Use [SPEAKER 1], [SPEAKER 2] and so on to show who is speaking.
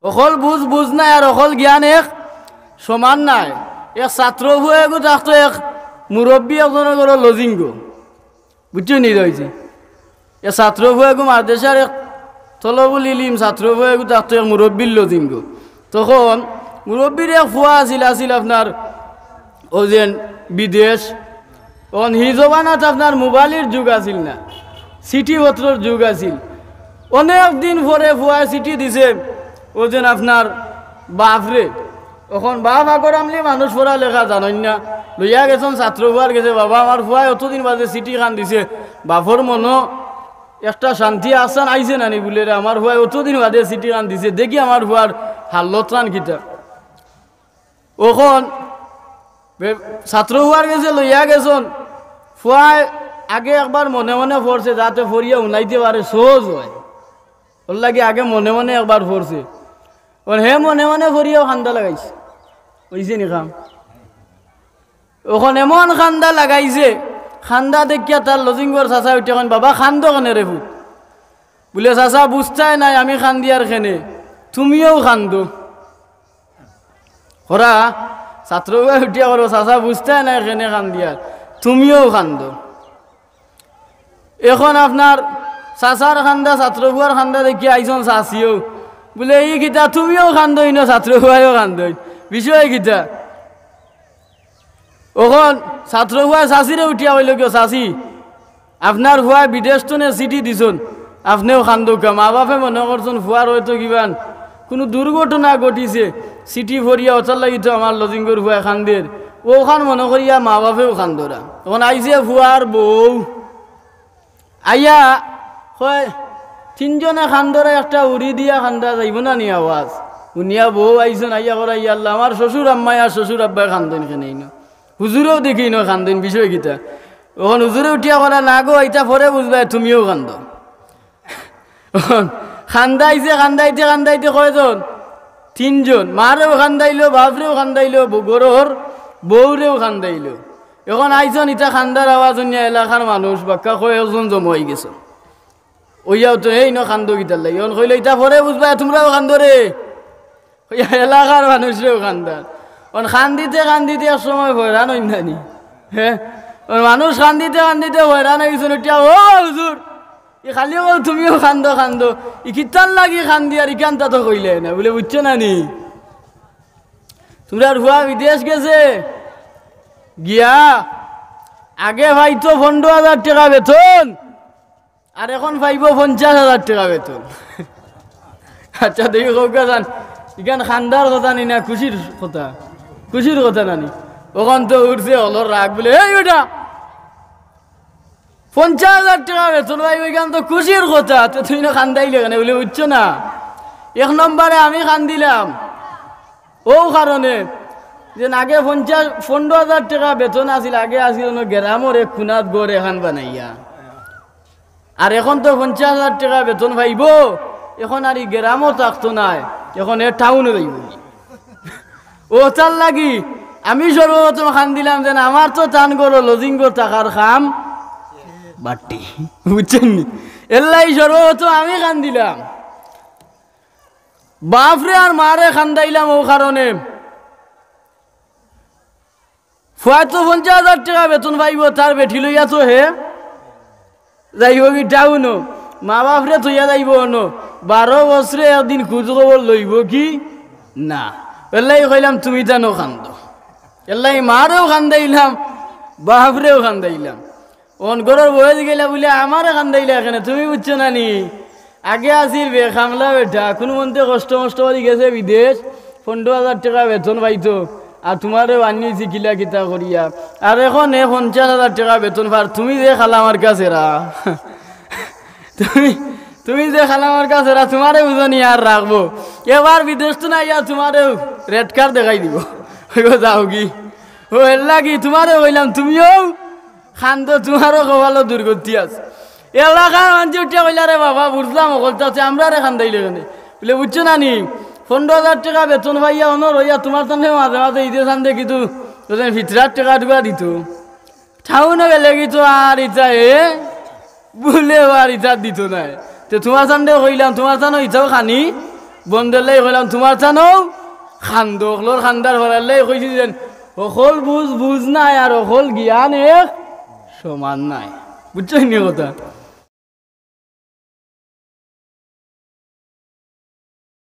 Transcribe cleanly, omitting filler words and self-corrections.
[SPEAKER 1] অকল বুঝ নাই আর অকল জ্ঞান এক সমান নাই। এক ছাত্র হয়ে গো থাকতো এক মুরব্বী একজনের ঘর লজিঙ্গ, বুঝছো নি রয়েছে। এ ছাত্র হয়ে গো মাদ্রাসার এক তলবুল ইলিম ছাত্র হয়ে গো থাকতো এক মুরব্বীর লজিঙ্গ। তখন মুরব্বীর এক ফুয়া আছিল আপনার ও যে বিদেশ। তখন হি জমানাত আপনার মোবাইলের যুগ আছিল না, চিঠি পত্রর যুগ আছিল। অনেক দিন পরে ফুয়ায় চিঠি দিছে ও যেন আপনার বাপরে। তখন বাপ আগর আমলি মানুষ পড়া লেখা জানেন না, লইয়া গেছেন ছাত্র হওয়ার গেছে। বাবা আমার ফুয়ায় অতদিন বাজে চিঠি খান দিছে, বাপর মনো একটা শান্তি আসান আইছে নানি বলে রে আমার ফুয়ায় অতদিন বাদে চিঠি খান দিছে, দেখি আমার ফুয়ার হাল্লত রান কিতা। ওখন ছাত্র হওয়ার গেছে লইয়া গেছেন ফুয়ায় আগে একবার মনে মনে পড়ছে যাতে ফরিয়া উনাইতে পারে সহজ হয়, ওর লাগে আগে মনে মনে একবার পড়ছে। হে মনে মনে ফরিয়াও খান্দা লাগাইছে, বুঝছে নি খাম। ওখানে এমন খান্দা লাগাইছে, খান্দা দেখিয়া তার লজিঙ্গর চাচা উঠে এখন বাবা খান্দো কেনে রে ফুট বলে, চাচা বুঝতাই নাই আমি খান্দি আর খেনে, তুমিও খান্দো করা। ছাত্র উঠিয়া করো চাচা বুঝতাই নাই খেনে খান্দিয়ার, তুমিও খান্দো। এখন আপনার চাচার খান্দা ছাত্র বুয়ার খান্দা দেখি আইসন চাচিও বলে এই গীতা তুমিও খান্দই না ছাত্র বুয়াইও খান্দই, বিষয় গীতা। ওখন ছাত্র বুয়া চাচিরে উঠিয়া হইল কেউ চাচি আপনার ফুয়া বিদেশ তো চিঠি দিছন, আপনিও খান্দৌকা। মা বাপে মনে করছেন ফুয়ার হয়তো কিবান কোনো দুর্ঘটনা ঘটিছে, চিঠি ভরিয়া ওচার লাগিত আমার লজিঙ্গর ফুয়া খান্দের, ওখান মনে করিয়া মা বাপেও খান্দরা। তখন আইছে ফুয়ার বউ আইয়া হয় তিনজনে খান্দরে একটা উড়ি দিয়া খান্দা যাইব না নি আওয়াজ উনিয়া বউ আইসন আইয়া করা ইয়া আল্লাহ আমার শ্বশুর আম্মাই আর শ্বশুর আব্বাই খান্দন কেন হুজুরেও দেখি ন খান্দন বিষয় গীতা। ওখান হুজুরে উঠিয়া করা না গো এইটা পরে বুঝবা তুমিও খান্দ। খান্দাইছে খান্দাইতে কয়জন তিনজন, মারেও খান্দাইলো বাপরেও খান্দাইলো গরর বউরেও খান্দাইলো। এখন আইসন ইটা খান্দার আওয়াজ নিয়ে এলাকার মানুষ বাক্কা কয়েকজন জমা হয়ে গেছে, ওইয়াও তো এই ন খান্দ গীতার লাগে। এখন কইলো ইটা পরে বুঝবা তোমরাও খান্দরে, এলাকার মানুষরেও খান্দার। এখন খান্দিতে এক সময় হয়রান হইন নানি, হ্যাঁ মানুষ খান্দিতে হয়রান হয়েছেন। এতিয়া ও হুজুর ই খালি তুমিও খান্দ ই কিতার লাগি খান্দি আর ইকান্তা তো কইলে না বলে, বুঝছো নানি তোমরা ভুয়া বিদেশ গেছে গিয়া আগে ভাইতো 15,000 টাকা বেতন আর এখন পাইব 50,000 টাকা বেতন। আচ্ছা দেখি কৌকা যান ইখান খান্দার কথা নি না খুশির কথা নানি। ওখান তো উঠছে অলর রাগ বলে এই ওটা 50,000 টাকা বেতন ভাই ওইখান তো খুশির কথা, তো তুই না খান্দাইলে কেন বলে, বুঝছো না এক নম্বরে আমি খান্দিলাম ও কারণে যে আগে 15,000 টাকা বেতন আছিল, আগে আছিল গ্রামের এক খুনাত গড় এখান বানাইয়া, আর এখন তো 50,000 টাকা বেতন পাইব। এখন আর এই গ্রামও থাকতো নাই, এখন এ টাউনে যাইব। ও তার লাগি আমি সর্বপ্রথম খান দিলাম যে আমার তো টান করো লজিঙ্গ টাকার খাম বাটি, বুঝছেন নি এলাই সর্বপ্রথম আমি খান দিলাম। বাপরে আর মারে খান্দাইলাম ও কারণে হয়তো 50,000 টাকা বেতন পাইব, তার বেঠি লইয়া তো হে যাইব কি টাউনও, মা বাপরে থইয়া যাইব ন 12 বছরে একদিন খোঁজ খবর লইব কি না। এলাই কইলাম তুমি জানো খান্দ, এলাই মারেও খান্দাইলাম বাপরেও খান্দাইলাম। অন ঘরের বয়স গেলা বলে আমারে খান্দাইলা এখানে, তুমি বুঝছো না নি আগে আসিল বে খামলা বেঠা কোনো মন্তে কষ্ট করি গেছে বিদেশ 15,000 টাকা বেতন পাইতো, আর তোমারও আনিয়েছি কিলা কিতা করিয়া, আর এখন 50,000 টাকা বেতন পার। তুমি যে খালা আমার কাছে রা তুমি যে খালা আমার কাছে রা তোমারে বুঝনি আর রাখবো, এবার বিদেশ তো না ইয়া তোমারেও রেড কার্ড দেখাই দিব যাও কি ও এর লাগি তোমারও কইলাম তুমিও খান্দ, তোমারও কপালো দুর্গতি আছে। এলাকার মানুষ উঠিয়া কইলা রে বাবা বুঝলাম অকলটা আমরা রে খান্দাইলে কেন বলে, বুঝছো না নি 15,000 টাকা বেতন পাইয়া অনর হইয়া তোমার সঙ্গে মাঝে মাঝে ঈদে সান্দে কিন্তু 50,000 টাকা ঢুকা দিত ঠাউনে গেলে কিন্তু আর ইচ্ছা বলে আর ইচ্ছা দিত না। তো তোমার সান্দে কইলাম তোমার সানো ইচ্ছাও খানি বন্ধেলাই কইলাম তোমার জানো খান্দকলোর খান্দার ভরালাই কইছি যেন অকল বুঝ নাই আর অকল জ্ঞান এক সমান নাই বুঝছো নি কথা